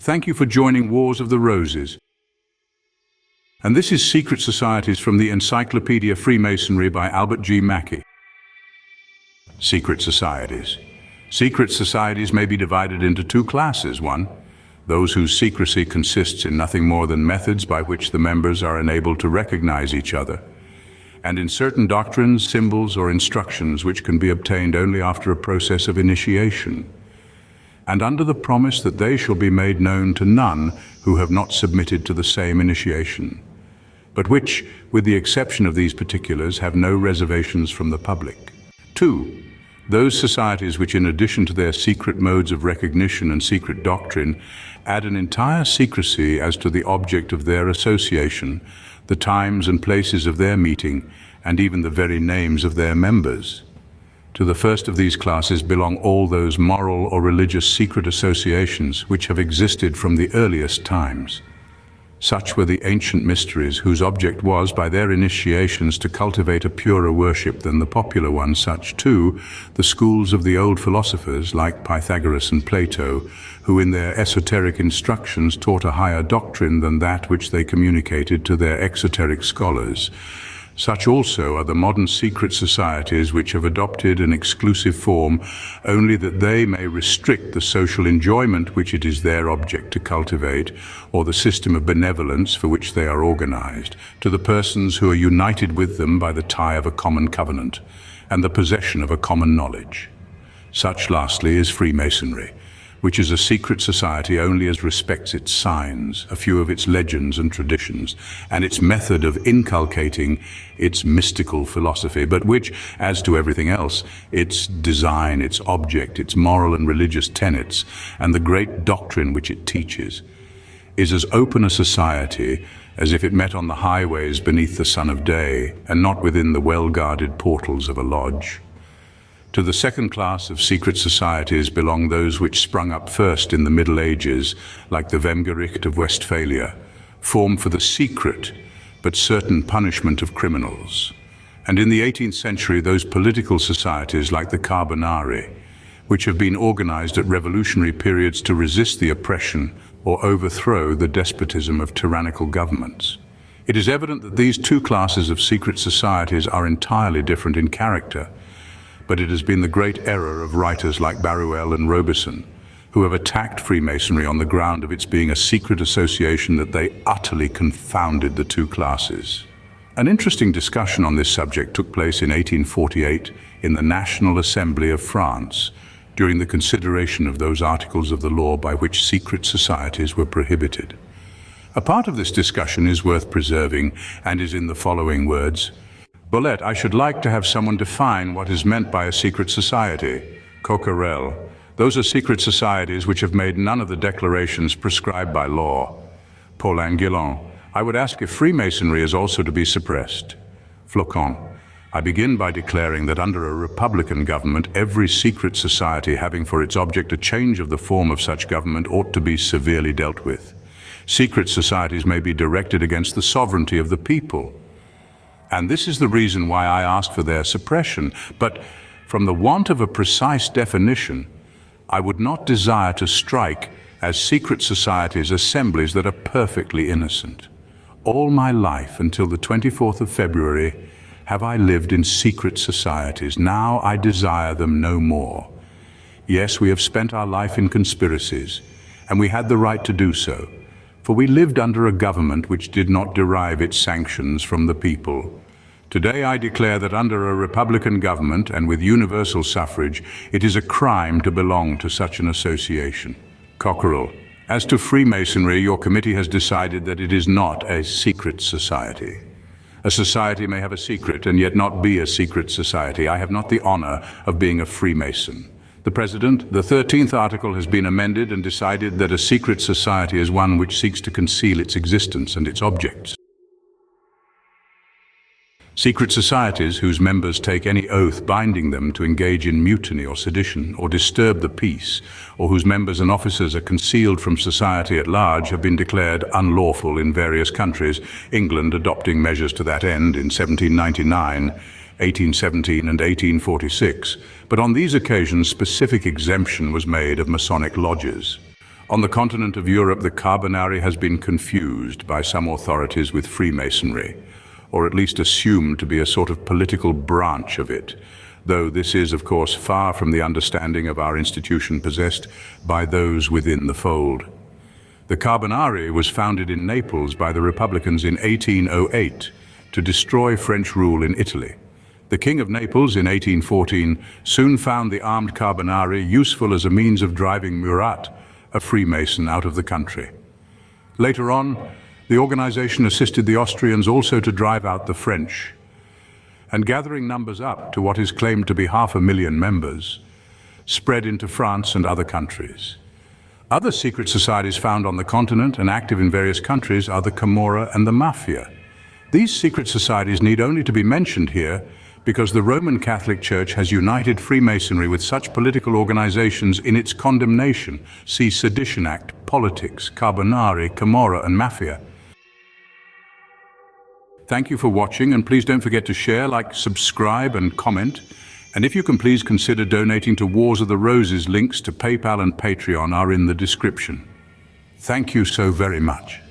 Thank you for joining Wars of the Roses. And this is Secret Societies from the Encyclopedia of Freemasonry by Albert G. Mackey. Secret Societies. Secret societies may be divided into two classes. One, those whose secrecy consists in nothing more than methods by which the members are enabled to recognize each other, and in certain doctrines, symbols, or instructions which can be obtained only after a process of initiation, and under the promise that they shall be made known to none who have not submitted to the same initiation, but which, with the exception of these particulars, have no reservations from the public. 2. Those societies which, in addition to their secret modes of recognition and secret doctrine, add an entire secrecy as to the object of their association, the times and places of their meeting, and even the very names of their members. To the first of these classes belong all those moral or religious secret associations which have existed from the earliest times. Such were the ancient mysteries whose object was, by their initiations, to cultivate a purer worship than the popular one. Such, too, the schools of the old philosophers, like Pythagoras and Plato, who in their esoteric instructions taught a higher doctrine than that which they communicated to their exoteric scholars. Such also are the modern secret societies which have adopted an exclusive form only that they may restrict the social enjoyment which it is their object to cultivate, or the system of benevolence for which they are organized, to the persons who are united with them by the tie of a common covenant and the possession of a common knowledge. Such, lastly, is Freemasonry, which is a secret society only as respects its signs, a few of its legends and traditions, and its method of inculcating its mystical philosophy, but which, as to everything else, its design, its object, its moral and religious tenets, and the great doctrine which it teaches, is as open a society as if it met on the highways beneath the sun of day, and not within the well-guarded portals of a lodge. To the second class of secret societies belong those which sprung up first in the Middle Ages, like the Wemgericht of Westphalia, formed for the secret but certain punishment of criminals. And in the 18th century, those political societies like the Carbonari, which have been organized at revolutionary periods to resist the oppression or overthrow the despotism of tyrannical governments. It is evident that these two classes of secret societies are entirely different in character, but it has been the great error of writers like Baruel and Robeson, who have attacked Freemasonry on the ground of its being a secret association, that they utterly confounded the two classes. An interesting discussion on this subject took place in 1848 in the National Assembly of France, during the consideration of those articles of the law by which secret societies were prohibited. A part of this discussion is worth preserving and is in the following words: Bolette, I should like to have someone define what is meant by a secret society. Coquerel, those are secret societies which have made none of the declarations prescribed by law. Paulin Guillon, I would ask if Freemasonry is also to be suppressed. Flocon, I begin by declaring that under a republican government, every secret society having for its object a change of the form of such government ought to be severely dealt with. Secret societies may be directed against the sovereignty of the people, and this is the reason why I ask for their suppression. But from the want of a precise definition, I would not desire to strike as secret societies assemblies that are perfectly innocent. All my life, until the 24th of February, have I lived in secret societies. Now I desire them no more. Yes, we have spent our life in conspiracies, and we had the right to do so, for we lived under a government which did not derive its sanctions from the people. Today I declare that under a republican government and with universal suffrage, it is a crime to belong to such an association. Cockerell, as to Freemasonry, your committee has decided that it is not a secret society. A society may have a secret and yet not be a secret society. I have not the honor of being a Freemason. The President, the 13th article has been amended and decided that a secret society is one which seeks to conceal its existence and its objects. Secret societies whose members take any oath binding them to engage in mutiny or sedition or disturb the peace, or whose members and officers are concealed from society at large, have been declared unlawful in various countries, England adopting measures to that end in 1799, 1817 and 1846. But on these occasions specific exemption was made of Masonic lodges. On the continent of Europe, the Carbonari has been confused by some authorities with Freemasonry, or at least assumed to be a sort of political branch of it, though this is, of course, far from the understanding of our institution possessed by those within the fold. The Carbonari was founded in Naples by the Republicans in 1808 to destroy French rule in Italy. The King of Naples in 1814 soon found the armed Carbonari useful as a means of driving Murat, a Freemason, out of the country. Later on, the organization assisted the Austrians also to drive out the French, and gathering numbers up to what is claimed to be 500,000 members, spread into France and other countries. Other secret societies found on the continent and active in various countries are the Camorra and the Mafia. These secret societies need only to be mentioned here because the Roman Catholic Church has united Freemasonry with such political organizations in its condemnation. See Sedition Act, Politics, Carbonari, Camorra and Mafia. Thank you for watching, and please don't forget to share, like, subscribe and comment. And if you can, please consider donating to Wars of the Roses. Links to PayPal and Patreon are in the description. Thank you so very much.